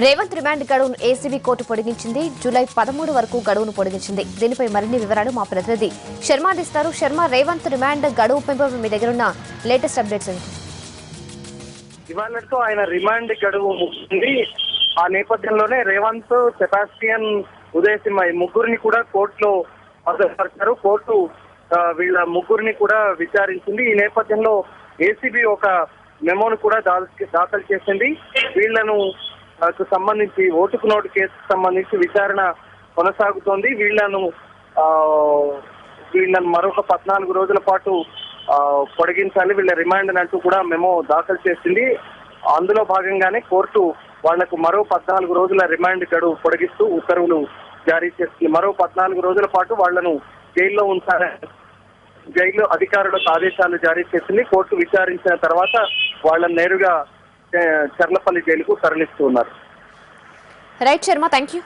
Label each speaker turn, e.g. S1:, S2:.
S1: Revanth remand గడువును ACB court పొడిగించింది. July 13 వరకు గడువును పొడిగించింది. దీనిపై మరిన్ని వివరాలు మా ప్రతినిధి శర్మ అందిస్తారు. శర్మ, రేవంత్ రిమాండ్ గడువుపై మీ దగ్గర ఉన్న లేటెస్ట్ అప్డేట్స్ ఏంటి?
S2: ఇవాళతో ఆయన రిమాండ్ గడువు ముగిసింది. ఆ నేపథ్యంలోనే రేవంత్, సెబాస్టియన్, ఉదయ్ సింహ ఈ ముగ్గురిని కూడా కోర్టులో హాజరుపరిచారు. కోర్టు వీళ్ళ ముగ్గురిని కూడా విచారించింది. ఈ నేపథ్యంలో ఏసీబీ ఒక మెమోను కూడా దాఖలు చేసింది. వీళ్లను సంబంధించి ఓటుకు నోటు కేసుకు సంబంధించి విచారణ కొనసాగుతోంది. వీళ్లను మరొక 14 రోజుల పాటు పొడిగించాలి, వీళ్ళ రిమాండ్ అంటూ కూడా మెమో దాఖలు చేసింది. అందులో భాగంగానే కోర్టు వాళ్లకు మరో 14 రోజుల రిమాండ్ గడువు పొడిగిస్తూ ఉత్తర్వులు జారీ చేస్తుంది. మరో 14 రోజుల పాటు వాళ్లను జైల్లో ఉంచాలని జైల్లో అధికారులకు ఆదేశాలు జారీ చేసింది. కోర్టు విచారించిన తర్వాత వాళ్ళని నేరుగా చర్లపల్లి జైలుకు తరలిస్తున్నారు.
S1: Right Sharma, thank you.